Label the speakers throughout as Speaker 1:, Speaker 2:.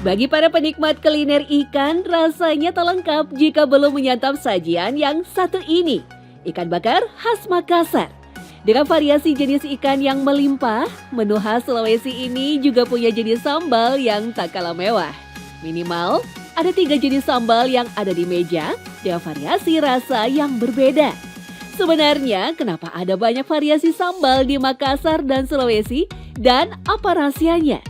Speaker 1: Bagi para penikmat kuliner ikan, rasanya tak lengkap jika belum menyantap sajian yang satu ini. Ikan bakar khas Makassar. Dengan variasi jenis ikan yang melimpah, menu khas Sulawesi ini juga punya jenis sambal yang tak kalah mewah. Minimal, ada 3 jenis sambal yang ada di meja dengan variasi rasa yang berbeda. Sebenarnya, kenapa ada banyak variasi sambal di Makassar dan Sulawesi dan apa rahasianya?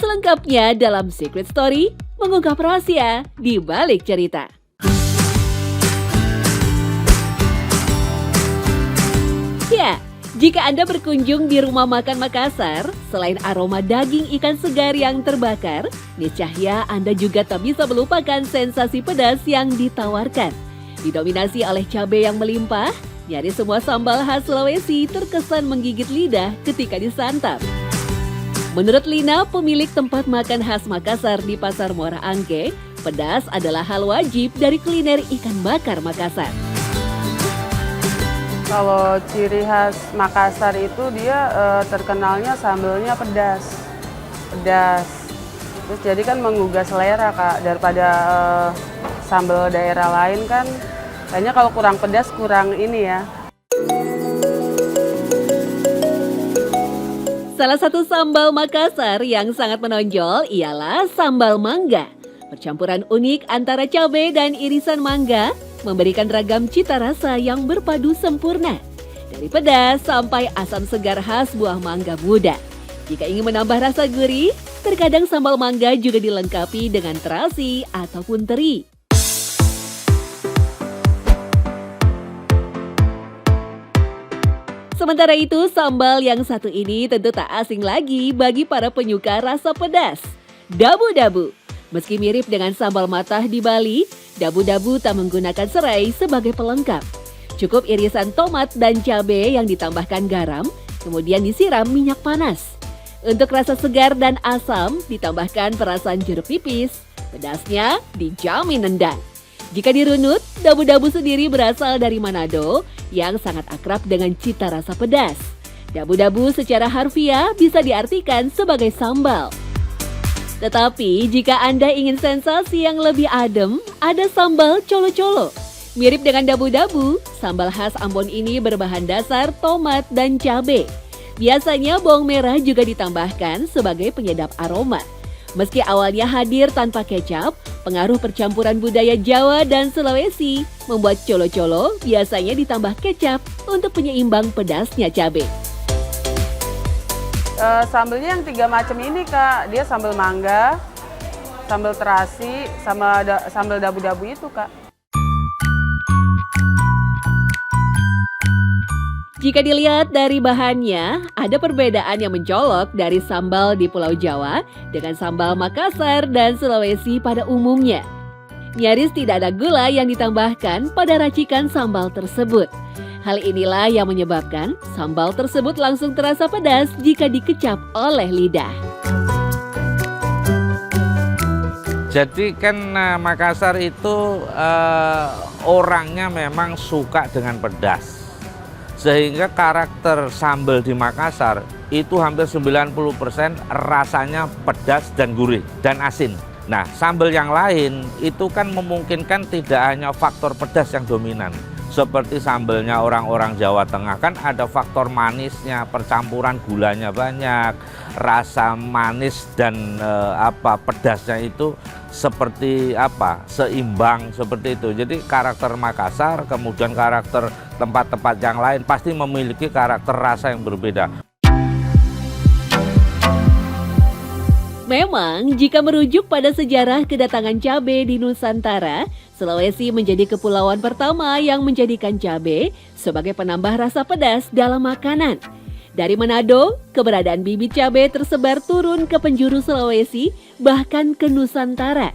Speaker 1: Selengkapnya dalam Secret Story, mengungkap rahasia di balik cerita. Ya, jika Anda berkunjung di Rumah Makan Makassar, selain aroma daging ikan segar yang terbakar, niscaya Anda juga tak bisa melupakan sensasi pedas yang ditawarkan. Didominasi oleh cabai yang melimpah, nyaris semua sambal khas Sulawesi terkesan menggigit lidah ketika disantap. Menurut Lina, pemilik tempat makan khas Makassar di Pasar Muara Angke, pedas adalah hal wajib dari kuliner ikan bakar Makassar.
Speaker 2: Kalau ciri khas Makassar itu dia terkenalnya sambelnya pedas. Terus jadi kan menggugah selera Kak, daripada sambal daerah lain kan kayaknya kalau kurang pedas kurang ini ya.
Speaker 1: Salah satu sambal Makassar yang sangat menonjol ialah sambal mangga. Percampuran unik antara cabai dan irisan mangga memberikan ragam cita rasa yang berpadu sempurna. Dari pedas sampai asam segar khas buah mangga muda. Jika ingin menambah rasa gurih, terkadang sambal mangga juga dilengkapi dengan terasi ataupun teri. Sementara itu, sambal yang satu ini tentu tak asing lagi bagi para penyuka rasa pedas. Dabu-dabu. Meski mirip dengan sambal matah di Bali, dabu-dabu tak menggunakan serai sebagai pelengkap. Cukup irisan tomat dan cabai yang ditambahkan garam, kemudian disiram minyak panas. Untuk rasa segar dan asam, ditambahkan perasan jeruk nipis. Pedasnya dijamin nendang. Jika dirunut, dabu-dabu sendiri berasal dari Manado yang sangat akrab dengan cita rasa pedas. Dabu-dabu secara harfiah bisa diartikan sebagai sambal. Tetapi jika Anda ingin sensasi yang lebih adem, ada sambal colo-colo. Mirip dengan dabu-dabu, sambal khas Ambon ini berbahan dasar tomat dan cabai. Biasanya bawang merah juga ditambahkan sebagai penyedap aroma. Meski awalnya hadir tanpa kecap, pengaruh percampuran budaya Jawa dan Sulawesi membuat colo-colo biasanya ditambah kecap untuk penyeimbang pedasnya cabai.
Speaker 2: Sambelnya yang 3 macam ini Kak, dia sambal mangga, sambal terasi, sama sambal dabu-dabu itu Kak.
Speaker 1: Jika dilihat dari bahannya, ada perbedaan yang mencolok dari sambal di Pulau Jawa dengan sambal Makassar dan Sulawesi pada umumnya. Nyaris tidak ada gula yang ditambahkan pada racikan sambal tersebut. Hal inilah yang menyebabkan sambal tersebut langsung terasa pedas jika dikecap oleh lidah.
Speaker 3: Jadi kan Makassar itu orangnya memang suka dengan pedas. Sehingga karakter sambal di Makassar itu hampir 90% rasanya pedas dan gurih dan asin. Nah, sambal yang lain itu kan memungkinkan tidak hanya faktor pedas yang dominan. Seperti sambalnya orang-orang Jawa Tengah kan ada faktor manisnya, percampuran gulanya banyak, rasa manis dan pedasnya itu seperti seimbang seperti itu. Jadi karakter Makassar kemudian karakter tempat-tempat yang lain pasti memiliki karakter rasa yang berbeda.
Speaker 1: Memang, jika merujuk pada sejarah kedatangan cabai di Nusantara, Sulawesi menjadi kepulauan pertama yang menjadikan cabai sebagai penambah rasa pedas dalam makanan. Dari Manado, keberadaan bibit cabai tersebar turun ke penjuru Sulawesi, bahkan ke Nusantara.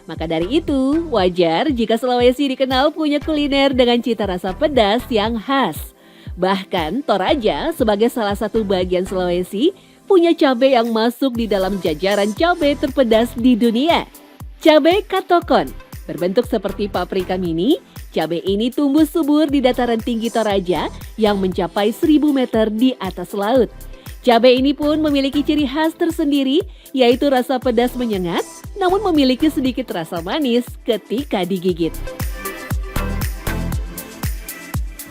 Speaker 1: Maka dari itu, wajar jika Sulawesi dikenal punya kuliner dengan cita rasa pedas yang khas. Bahkan, Toraja sebagai salah satu bagian Sulawesi punya cabai yang masuk di dalam jajaran cabai terpedas di dunia. Cabai katokon, berbentuk seperti paprika mini, cabai ini tumbuh subur di dataran tinggi Toraja yang mencapai 1000 meter di atas laut. Cabai ini pun memiliki ciri khas tersendiri, yaitu rasa pedas menyengat, namun memiliki sedikit rasa manis ketika digigit.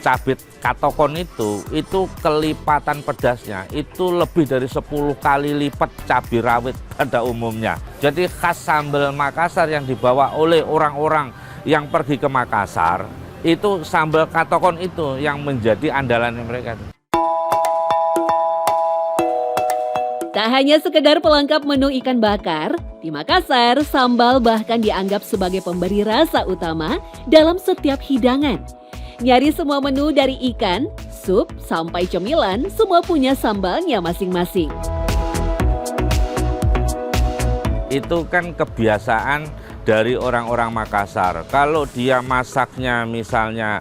Speaker 3: Cabai katokon itu kelipatan pedasnya itu lebih dari 10 kali lipat cabai rawit pada umumnya. Jadi khas sambal Makassar yang dibawa oleh orang-orang yang pergi ke Makassar, itu sambal katokon itu yang menjadi andalan mereka.
Speaker 1: Tak hanya sekedar pelengkap menu ikan bakar, di Makassar sambal bahkan dianggap sebagai pemberi rasa utama dalam setiap hidangan. Nyaris semua menu dari ikan, sup, sampai cemilan semua punya sambalnya masing-masing.
Speaker 3: Itu kan kebiasaan dari orang-orang Makassar. Kalau dia masaknya misalnya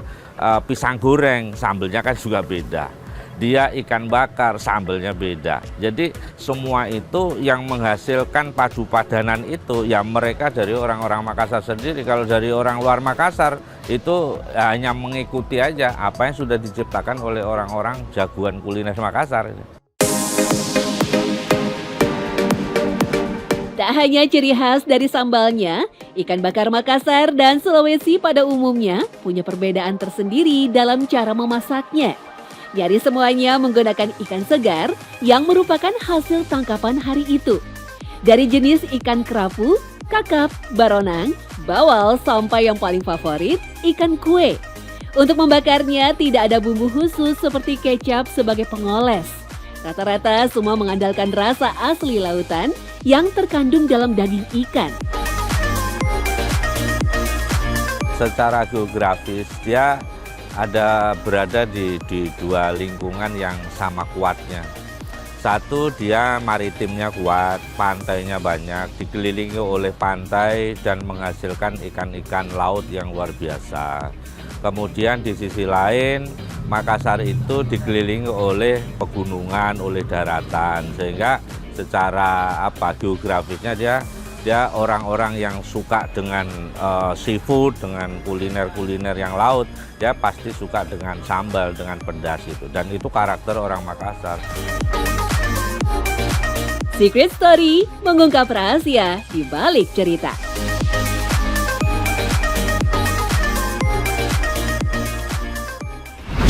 Speaker 3: pisang goreng, sambalnya kan juga beda. Dia ikan bakar, sambalnya beda. Jadi semua itu yang menghasilkan padu padanan itu ya mereka dari orang-orang Makassar sendiri. Kalau dari orang luar Makassar itu hanya mengikuti aja apa yang sudah diciptakan oleh orang-orang jagoan kuliner Makassar.
Speaker 1: Tak hanya ciri khas dari sambalnya, ikan bakar Makassar dan Sulawesi pada umumnya punya perbedaan tersendiri dalam cara memasaknya. Nyaris semuanya menggunakan ikan segar yang merupakan hasil tangkapan hari itu. Dari jenis ikan kerapu, kakap, baronang, bawal, sampai yang paling favorit, ikan kue. Untuk membakarnya tidak ada bumbu khusus seperti kecap sebagai pengoles. Rata-rata semua mengandalkan rasa asli lautan yang terkandung dalam daging ikan.
Speaker 3: Secara geografis dia berada di dua lingkungan yang sama kuatnya. Satu, dia maritimnya kuat, pantainya banyak, dikelilingi oleh pantai dan menghasilkan ikan-ikan laut yang luar biasa. Kemudian di sisi lain, Makassar itu dikelilingi oleh pegunungan, oleh daratan, sehingga secara geografisnya dia orang-orang yang suka dengan seafood, dengan kuliner-kuliner yang laut, dia pasti suka dengan sambal, dengan pedas itu. Dan itu karakter orang Makassar.
Speaker 1: Secret Story mengungkap rahasia di balik cerita.